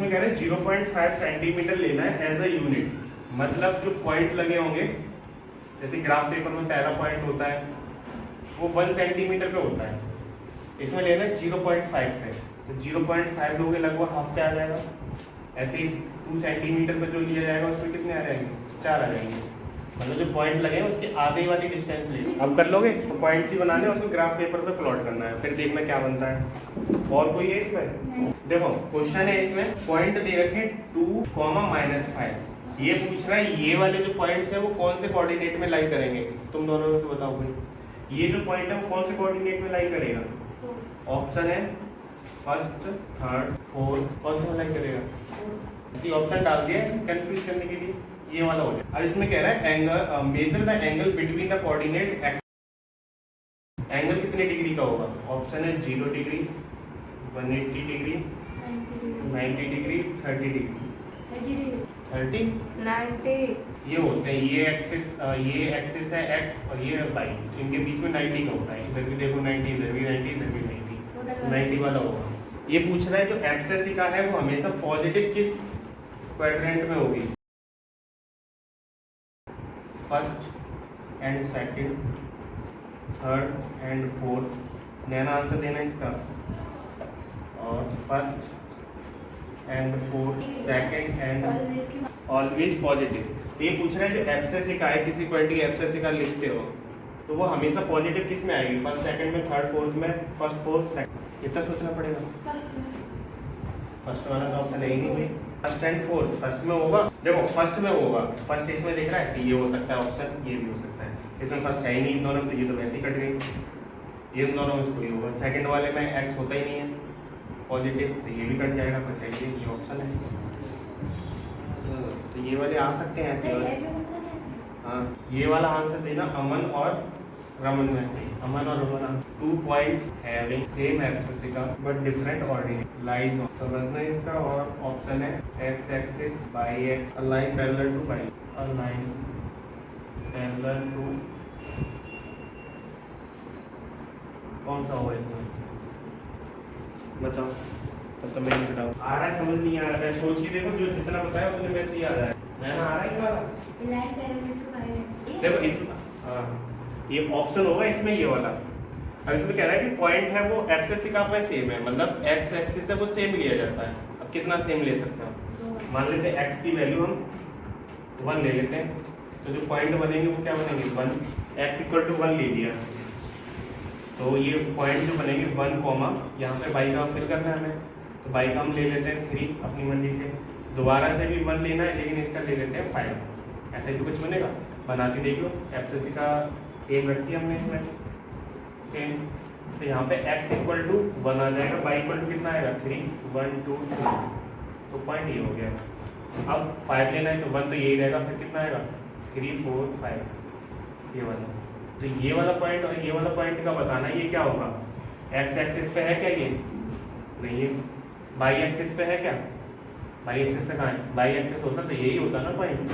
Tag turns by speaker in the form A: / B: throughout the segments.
A: इसमें कह रहे हैं 0.5 सेंटीमीटर लेना है एज अ यूनिट, मतलब जो पॉइंट लगे होंगे, जैसे ग्राफ पेपर में पहला पॉइंट होता है वो 1 सेंटीमीटर पे होता है, इसमें लेना है 0.5 पे, तो 0.5 लोगे लगभग हाफ पे आ जाएगा। ऐसे ही 2 सेंटीमीटर पे जो लिया जाएगा उसमें कितने आ जाएंगे, 4 आ जाएंगे, मतलब जो पॉइंट लगे हैं उसके आधे वाली डिस्टेंस ले। अब कर लोगे तो पॉइंट्स ही बनाने हैं, उसको ग्राफ पेपर पे प्लॉट करना है, फिर देखना क्या बनता है। और कोई है इसमें? देखो क्वेश्चन है इसमें पॉइंट दे रखे 2,-5, ये पूछ रहा है ये वाले जो पॉइंट्स हैं वो कौन से कोऑर्डिनेट में लाई करेंगे, तुम दोनों में से बताओ भाई, ये जो पॉइंट है वो कौन से कोऑर्डिनेट में लाई करेगा? ऑप्शन है फर्स्ट, थर्ड, फोर्थ, कौन सा लाई करेगा? इसी ऑप्शन डाल दिया कंफ्यूज करने के लिए, ये वाला हो जाए। अब इसमें कह रहा है angle, measure the angle between the coordinate x, angle कितने डिग्री का होगा? ऑप्शन है 0 डिग्री, 180 डिग्री, 90 डिग्री, 30 डिग्री। 30 90 ये होते हैं, ये एक्सिस है एक्स और ये वाई, इनके बीच में 90 का होता है, इधर भी देखो 90, इधर भी 90, इधर भी 90 वाला होगा। ये पूछ रहा है जो एब्सेसिका है वो हमेशा पॉजिटिव किस क्वाड्रेंट में होगी? First and second, third and fourth, नया आंसर देना इसका, और first and fourth, second and always positive. ये पूछ रहा है जो एब्सेसिका है, किसी क्वांटिटी एब्सेसिका लिखते हो तो वो हमेशा पॉजिटिव किस में आएगी? फर्स्ट सेकंड में, थर्ड फोर्थ में, फर्स्ट फोर्थ सेकंड, कितना सोचना पड़ेगा? फर्स्ट वाला तो ऑप्शन है ही नहीं भाई, फर्स्ट एंड फोर्थ फर्स्ट में होगा। देखो फर्स्ट में होगा, फर्स्ट इसमें दिख रहा है कि ये हो सकता है ऑप्शन, ये भी हो सकता है, इसमें फर्स्ट है ही नहीं इन दोनों में, तो ये तो वैसे ही कट गई, ये इन दोनों में कोई होगा। सेकंड वाले में एक्स होता ही नहीं है पॉजिटिव, तो ये भी कट जाएगा, बचाइए ये ऑप्शन है। तो ये वाले आ सकते हैं ऐसे वाले, हाँ ये वाला आंसर देना अमन और रमन में से, अमन और Raman. 2 points having same abscissa but different ordinate lies, समझना इसका। और ऑप्शन है X axis by X, a line parallel to by, a line parallel to, कौन सा होगा इसमें बताओ? तो मैं बताओ, आ रहा है समझ नहीं आ रहा है, सोच के देखो, जो जितना बताया उतने वैसे ही आ रहा है। मैं आ रहा है लाइन पैरेलल टू बाई, देखो इस ये ऑप्शन होगा इसमें, ये वाला। अब इसमें कह रहा है कि पॉइंट है वो एब्सेसिका पे सेम है, मतलब एक्स एक्सिस है वो सेम लिया जाता है। अब कितना सेम ले सकते हैं? मान लेते हैं एक्स की वैल्यू हम 1 ले लेते हैं, तो जो पॉइंट बनेंगे वो क्या बनेंगे? 1, एक्स इक्वल टू 1 ले लिया, तो ये पॉइंट जो बनेंगे 1 कॉमा, यहाँ पे बाई का फिल करना है हमें, तो बाई का हम ले लेते हैं 3 अपनी मर्जी से, दोबारा से भी 1 लेना है लेकिन इसका ले लेते हैं 5, ऐसा ही तो कुछ बनेगा। बना के देख लो, एब्सेसिका सेम रखी है हमने इसमें सेम, तो यहाँ पे x इक्वल टू 1 आ जाएगा, y इक्वल टू कितना आएगा? 3, 1 2 3, तो पॉइंट ये हो गया। अब 5 लेना है तो 1 तो यही रहेगा, फिर कितना आएगा? 3 4 5, ये वाला। तो ये वाला पॉइंट और ये वाला पॉइंट का बताना है ये क्या होगा? x एक्सिस पे है क्या? ये नहीं है। y एक्सिस पे है क्या? y एक्सिस पे कहाँ है? y एक्सिस होता तो यही होता ना पॉइंट,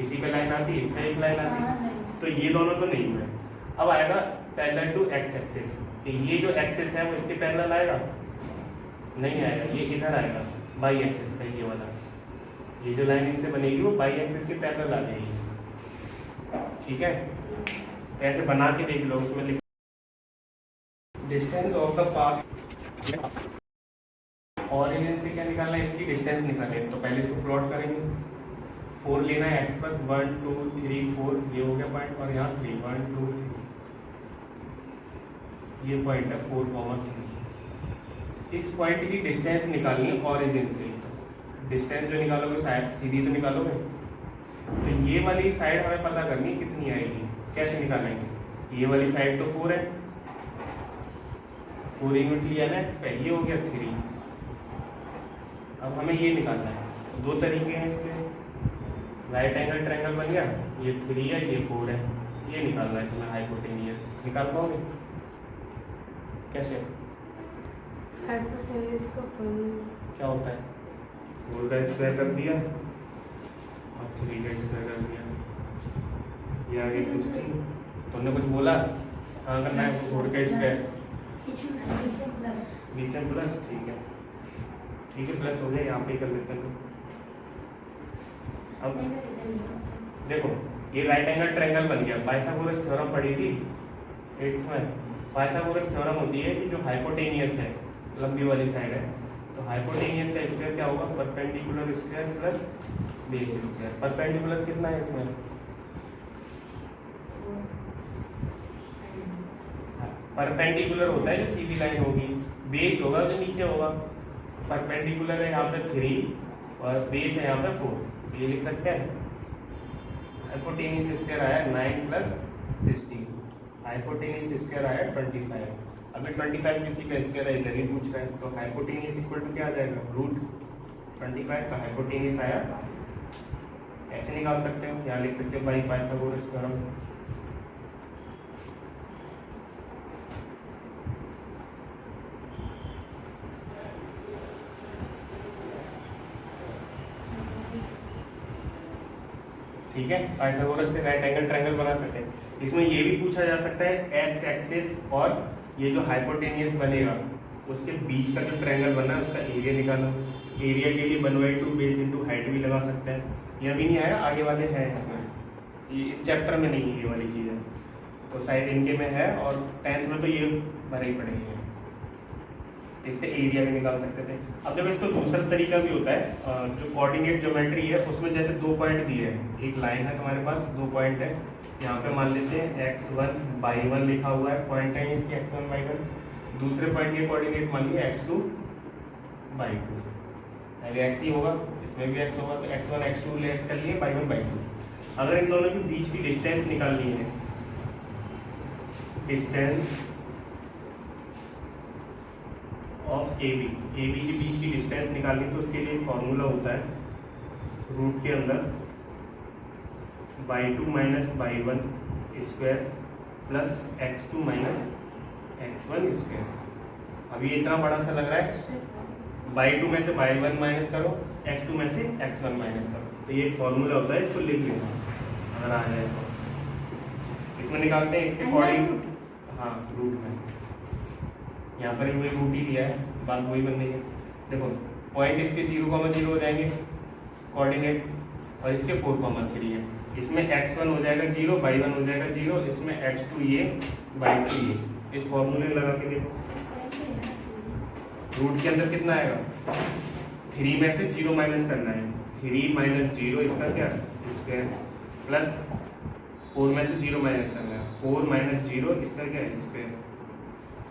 A: इसी पे लाइन आती है, इस पे एक लाइन आती, तो ये दोनों तो नहीं हुए। अब आएगा पैरेलल टू एक्स एक्सिस, तो ये जो एक्सिस है वो इसके पैरेलल आएगा? नहीं आएगा, ये इधर आएगा बाई एक्सिस पे, ये वाला, ये जो लाइन इनसे बनेगी वो बाई एक्सिस के पैरेलल आ जाएगी। ठीक है, ऐसे बना के देख लो, उसमें लिख distance of the path, origin से क्या निकालना है? इसकी डिस्टेंस निकालें, तो पहले इसको प्लॉट करेंगे। 4 लेना है एक्स पर, 1 2 3 4, ये हो गया पॉइंट, और यहाँ 3 1 2 3, ये पॉइंट है 4,3। इस पॉइंट की डिस्टेंस निकालनी है ओरिजिन से, डिस्टेंस जो निकालोगे शायद सीधी तो निकालोगे, तो ये वाली साइड हमें पता करनी है कितनी आएगी, कैसे निकालेंगे? ये वाली साइड तो 4 है, 4 यूनिट लिया ना एक्स पे, ये हो गया 3। अब हमें ये निकालना है, तो 2 तरीके हैं इसके, राइट एंगल ट्रायंगल बन गया, ये 3 है ये 4 है, ये निकालना है तुम्हें हाइपोटेनियस। निकाल पाओगे कैसे?
B: हाइपोटेनियस का फॉर्मूला
A: क्या होता है? 4 का स्क्वायर कर दिया और 3 का स्क्वायर कर दिया, ये आ गई 16। तुमने कुछ बोला? हाँ करना है 4 का स्क्वायर, नीचे प्लस, ठीक है ठीक है, प्लस हो गया, यहाँ पे कर लेते हैं। अब देखो ये राइट एंगल ट्रायंगल बन गया। पाइथागोरस थ्योरम पढ़ी थी 8th में। पाइथागोरस थ्योरम होती है कि जो हाइपोटेनियस है, लंबी वाली साइड है, तो हाइपोटेनियस का स्क्वायर क्या होगा, perpendicular square plus base square. Perpendicular कितना है इसमें, परपेंडिकुलर होता है जो सीधी लाइन होगी, बेस होगा जो नीचे होगा। परपेंडिकुलर है यहाँ पे 3 और बेस है यहाँ पे 4, ये लिख सकते हैं। हाइपोटेनियस स्क्वायर आया 9 प्लस 16, हाइपोटेनियस स्क्वायर आया 25। अभी 25 किसी का स्क्वायर है, इधर ही पूछ रहे हैं, तो हाइपोटेनियस इक्वल टू क्या आ जाएगा, रूट 25। तो हाइपोटेनियस आया, ऐसे निकाल सकते हो, यहाँ लिख सकते हो बाई पाइथागोरस थ्योरम। ठीक है, पाइथागोरस से राइट एंगल ट्रायंगल बना सकते हैं। इसमें ये भी पूछा जा सकता है एक्स एक्सिस और ये जो हाइपोटेनियस बनेगा उसके बीच का जो ट्रायंगल बना है उसका एरिया निकालो। एरिया के लिए 1/2 बेस इंटू हाइट भी लगा सकते हैं। ये अभी नहीं आया, आगे वाले हैं इसमें, ये इस चैप्टर में नहीं है ये वाली चीज़ें, तो शायद इनके में है, और 10th में तो ये भरे ही पड़ेगी है। इससे एरिया भी निकाल सकते थे। अब जब इसको दूसरा तरीका भी होता है, जो कोऑर्डिनेट ज्योमेट्री है उसमें जैसे 2 पॉइंट दिए हैं, एक लाइन है तुम्हारे पास, 2 पॉइंट है, यहाँ पे मान लेते हैं x1 y1 लिखा हुआ है, पॉइंट है इसके x1 y1। दूसरे पॉइंट के कोऑर्डिनेट मान लिया x2 y2, पहले x ही होगा, इसमें भी x होगा, तो x1 x2 ले कर लिए, y1 y2। अगर इन दोनों के बीच की डिस्टेंस निकालनी है, डिस्टेंस ऑफ ए बी के बीच की डिस्टेंस निकालनी, तो उसके लिए फॉर्मूला होता है रूट के अंदर y2 minus y1 square plus x2 minus x1 square. अब ये इतना बड़ा सा लग रहा है, y2 में से y1 माइनस करो, x2 में से x1 माइनस करो, तो ये एक फॉर्मूला होता है, इसको लिख लेना अगर आ जाए तो। इसमें निकालते हैं इसके अकॉर्डिंग, हाँ रूट में, यहाँ पर वही रूट ही लिया है, बात वही बन रही है। देखो पॉइंट इसके 0,0 हो जाएंगे कोऑर्डिनेट, और इसके 4,3 है। इसमें x1 हो जाएगा 0, y1 हो जाएगा 0, इसमें x2 ये, y2 ये। इस फॉर्मूले लगा के देखो, रूट के अंदर कितना आएगा, 3 में से 0 माइनस करना है, 3 माइनस 0 इसका क्या स्क्वायर, प्लस 4 में से 0 माइनस करना है, 4 माइनस 0 इसका क्या है स्क्वायर।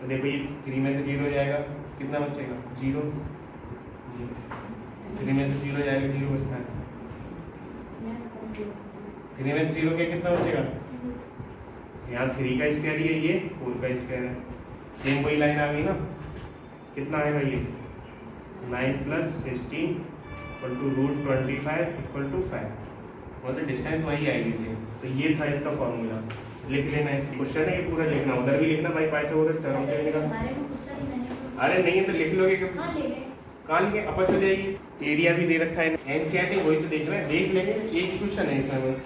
A: तो देखो ये 3 में से 0 हो जाएगा, कितना बचेगा 0, 3 में से 0 जाएगा, 0 बचता है। 3 में से 0 क्या कितना बचेगा, यहाँ 3 का स्क्वायर ही है, ये 4 का स्क्वायर है, सेम वही लाइन आ गई ना। कितना आएगा ये 9 plus 16 equal to root 25 equal to 5, मतलब डिस्टेंस वही आएगी सेम। तो ये था इसका फॉर्मूला, लिख लेना। इस क्वेश्चन है ये पूरा लिखना, उधर भी लिखना भाई पाइथागोरस थ्योरम से निकाल। अरे नहीं है तो लिख लोगे कब, कहाँ लिखे, अपच हो जाएगी। एरिया भी दे रखा है, एनसीईआरटी वही तो देख रहे हैं, देख लेंगे। एक क्वेश्चन है इसमें बस,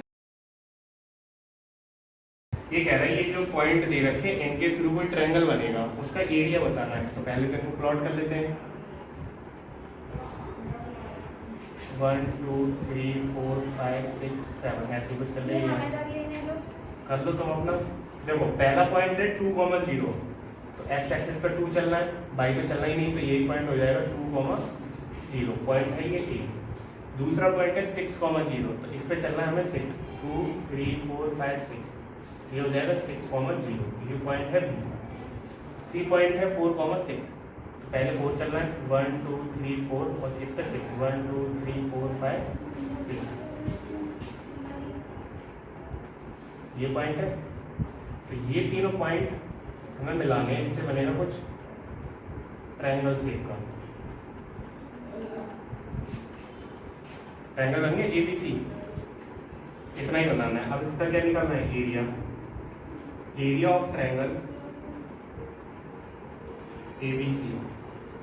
A: ये कह रहा है ये जो पॉइंट दे रखे इनके थ्रू कोई ट्रायंगल बनेगा, उसका एरिया बताना है। तो पहले तो इनको प्लॉट कर लेते हैं, 1 2 3 4 5 6 7 ऐसे कुछ कर लेंगे, कर लो तुम अपना। देखो पहला पॉइंट है 2,0, तो एक्स एक्सिस पर 2 चलना है, बाई पे चलना ही नहीं, तो यही पॉइंट हो जाएगा 2,0 पॉइंट है ये ए। दूसरा पॉइंट है 6,0, तो इस पे चलना है हमें 6, 2 3 4 5 6, ये हो जाएगा 6,0, ये पॉइंट है बी। सी पॉइंट है 4,6, तो पहले 4 चलना है, 1 2 3 4, और इस पे 6, 1 2 3 4 5 6, ये पॉइंट है। तो ये तीनों पॉइंट हमें मिलाने हैं, इनसे बनेगा कुछ ट्रायंगल शेप का। ट्रायंगल बन गया ABC, इतना ही बनाना है। अब इसका क्या निकालना है, area. Area of triangle ABC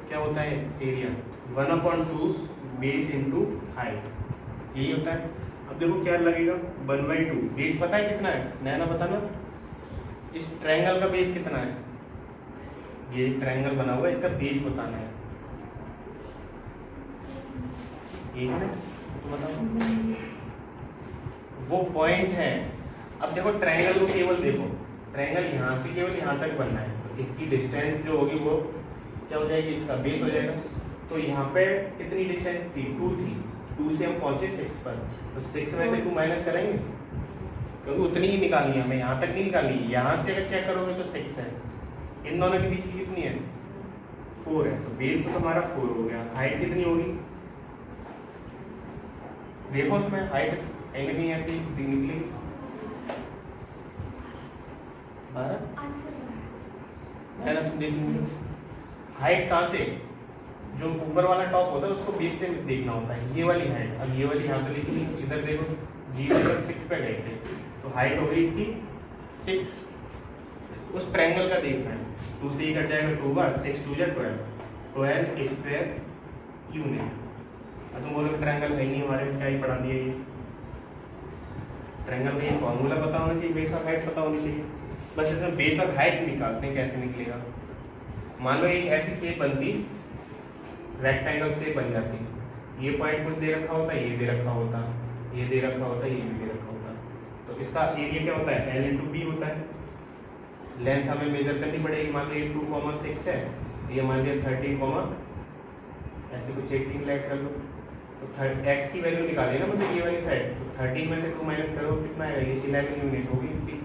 A: क्या होता है, एरिया 1/2 बेस इंटू हाइट, यही होता है। अब देखो क्या लगेगा, 1/2 बेस पता है कितना है, नया बताना। इस ट्रायंगल का बेस कितना है, ये ट्रायंगल बना हुआ है, इसका बेस बताना है। एक है तो बताओ वो पॉइंट है। अब देखो ट्रायंगल को केवल देखो, ट्रायंगल यहाँ से केवल यहाँ तक बनना है, तो इसकी डिस्टेंस जो होगी वो क्या हो जाएगी, इसका बेस हो जाएगा। तो यहाँ पे कितनी डिस्टेंस थी, 2 थी, 2 से हम पहुंचे 6 पर, तो 6 में से 2 माइनस करेंगे क्योंकि उतनी ही निकालनी है हमें, यहाँ तक नहीं निकालनी। यहाँ से अगर चेक करोगे तो 6 है, इन दोनों के बीच की कितनी है, 4 है, तो बेस तो हमारा 4 हो गया। हाइट कितनी होगी देखो, उसमें हाइट कहीं ना कहीं ऐसी निकली 12 है ना, तुम देखेंगे हाइट कहाँ से, जो ऊपर वाला टॉप होता है उसको बेस से देखना होता है, ये वाली हाइट। अब ये वाली यहाँ पे लिखी, इधर देखो 0 से 6 पे गए थे, तो हाइट हो गई इसकी 6। उस ट्रायंगल का देखना है, 2 से ही कट जाएगा 2 बार, 6 2 12, 12 स्क्वायर यूनिट। अब तुम बोलोगे ट्रायंगल है नहीं हमारे, क्या ही पढ़ा दिया ये, ट्रायंगल में ये फॉर्मूला पता होना चाहिए, बेस और हाइट पता होनी चाहिए। बस इसमें बेस और हाइट निकालते हैं, कैसे निकलेगा। मान लो एक ऐसी शेप बनती, रेक्टेंगल शेप बन जाती, ये पॉइंट कुछ दे रखा होता, ये दे रखा होता, ये दे रखा होता, ये भी दे रखा होता, तो इसका एरिया क्या होता है, L × B होता है। लेंथ हमें मेजर करनी पड़ेगी, मान लो 2,6 है, ये मान लिया 13, ऐसे कुछ 18 लेट कर लो, तो x की वैल्यू निकाली ना, मतलब ये वाली साइड, तो 13 में से 2 माइनस करो कितना आएगा, ये 11 यूनिट होगी इसकी।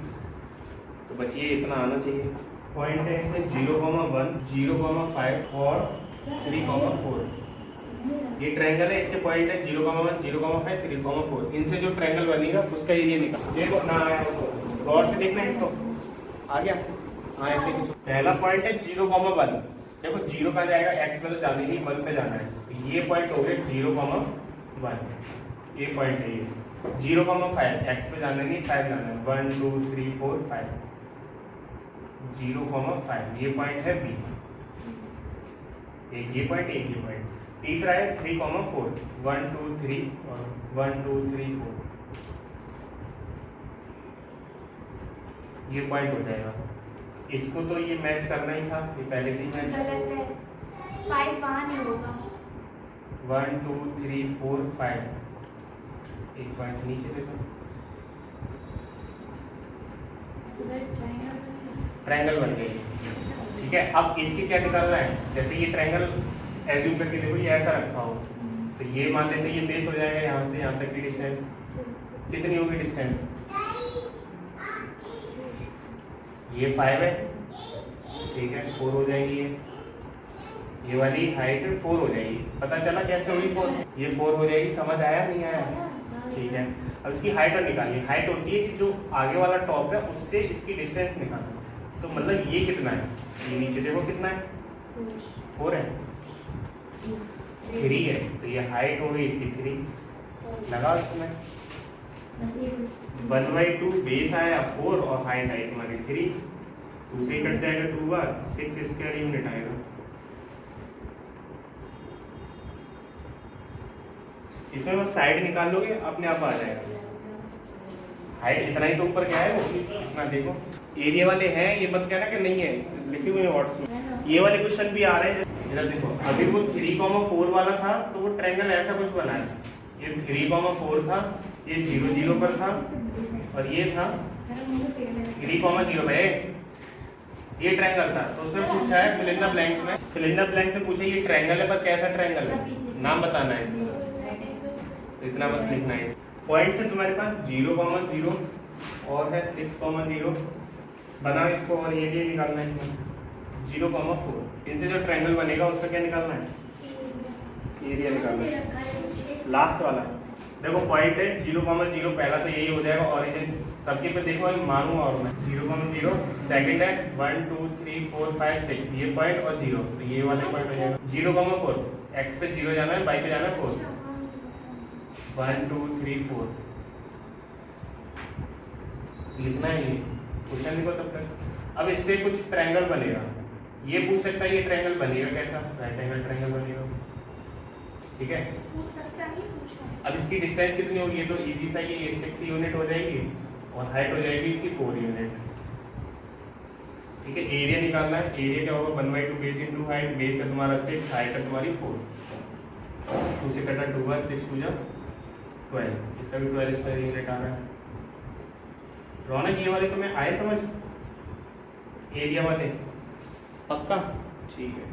A: तो बस ये इतना आना चाहिए। पॉइंट है इसमें 0,1, 0,5 और 3,4। ये ट्रायंगल है, इसके पॉइंट है 0,1, 0,5, 3,4। इनसे जो ट्रायंगल बनेगा उसका एरिया निकाल। देखो ना आया, गौर से देखना इसको, आ गया, हाँ ऐसे कुछ। पहला पॉइंट है 0,1, देखो 0 कहाँ जाएगा, x में तो जाना ही नहीं, 1 पे जाना है, तो ये पॉइंट हो गया 0,1, ये पॉइंट है ये। 0,5 x पे जाना नहीं, 5 जाना है, 1 2 3 4 5, 0,5 ये पॉइंट है B, एक ये पॉइंट, एक ये पॉइंट। तीसरा है 3,4, 1 2 3 और 1 2 3 4, ये पॉइंट हो जाएगा। इसको तो ये मैच करना ही था, ये पहले से ही मैच
B: गलत है, 5 वहाँ नहीं होगा।
A: 1 2 3 4 5, एक पॉइंट नीचे देखो, ट्रायंगल बन गई। ठीक है, अब इसके क्या निकालना है, जैसे ये ट्रायंगल एज्यूम करके देखो ये ऐसा रखा हो, तो ये मान लेते हैं ये बेस हो जाएगा, यहाँ से यहाँ तक की डिस्टेंस कितनी होगी, डिस्टेंस ये 5 है, ठीक है, 4 हो जाएगी, ये वाली हाइट 4 हो जाएगी। पता चला कैसे होगी 4, ये 4 हो जाएगी, समझ आया नहीं आया, ठीक है। अब इसकी हाइट और निकालिए, हाइट होती है कि जो आगे वाला टॉप है उससे इसकी डिस्टेंस निकालना, तो मतलब ये कितना है, ये नीचे देखो कितना है, 4 है, 3 है, तो ये हाइट हो गई इसकी 3, लगाओ इसमें 1/2 बेस आया 4 और हाइट आई तुम्हारी 3, 2 से कट जाएगा 2 बार, 6 स्क्वायर यूनिट आएगा। इसमें बस साइड निकाल लोगे अपने आप आ जाएगा। हाइट इतना ही तो ऊपर क्या है वो, इतना देखो। एरिया वाले हैं, ये मत कहना कि नहीं है, लिखे हुए नोट्स में ये वाले क्वेश्चन भी आ रहे हैं। इधर देखो, अभी वो 3,4 वाला था तो वो ट्रायंगल ऐसा कुछ बना है, ये 3,4 था, ये 0 0 पर था और ये था 3,0 पे, ये ट्रायंगल था। तो उसने पूछा है फिल इन द ब्लैंक्स में, फिल इन द ब्लैंक्स में पूछा ये ट्रायंगल है पर कैसा ट्रायंगल है, नाम बताना है इसका, तो इतना बस लिखना है। पॉइंट्स है तुम्हारे पास 0,0 और है 6,0, बना इसको और एरिया निकालना है इसमें 0,4। इनसे जो ट्रायंगल बनेगा उसका क्या निकालना है, एरिया निकालना है। लास्ट वाला देखो पॉइंट है 0,0, पहला तो यही हो जाएगा ऑरिजिन, सबके पे देखो मानूंगा और मैं 0,0, सेकंड है 1 2 3 4 5 6, ये पॉइंट और 0, तो ये वाले पॉइंट हो जाएगा 0,4, x पे 0 जाना है, y पे जाना है 4, 1 2 3 4 लिखना है, ये क्वेश्चन लिखो तब तक। अब इससे कुछ ट्रायंगल बनेगा, ये पूछ सकता है ये ट्रायंगल बनेगा कैसा, राइट एंगल ट्रायंगल बनेगा, ठीक है। अब इसकी डिस्टेंस कितनी होगी, ये तो इजी सा, ये 6 यूनिट हो जाएगी और हाइट हो जाएगी इसकी 4 यूनिट, ठीक है। एरिया निकालना है, एरिया क्या होगा 1/2 बेस इंटू हाइट, बेस है तुम्हारा 6, हाइट है तुम्हारी 4। 2 से कटा 2 बार, 6 2 जा 12, इसका भी 12 स्क्वायर यूनिट आ रहा है। रौनक ये वाली तुम्हें आए समझ, एरिया वाले पक्का? ठीक है।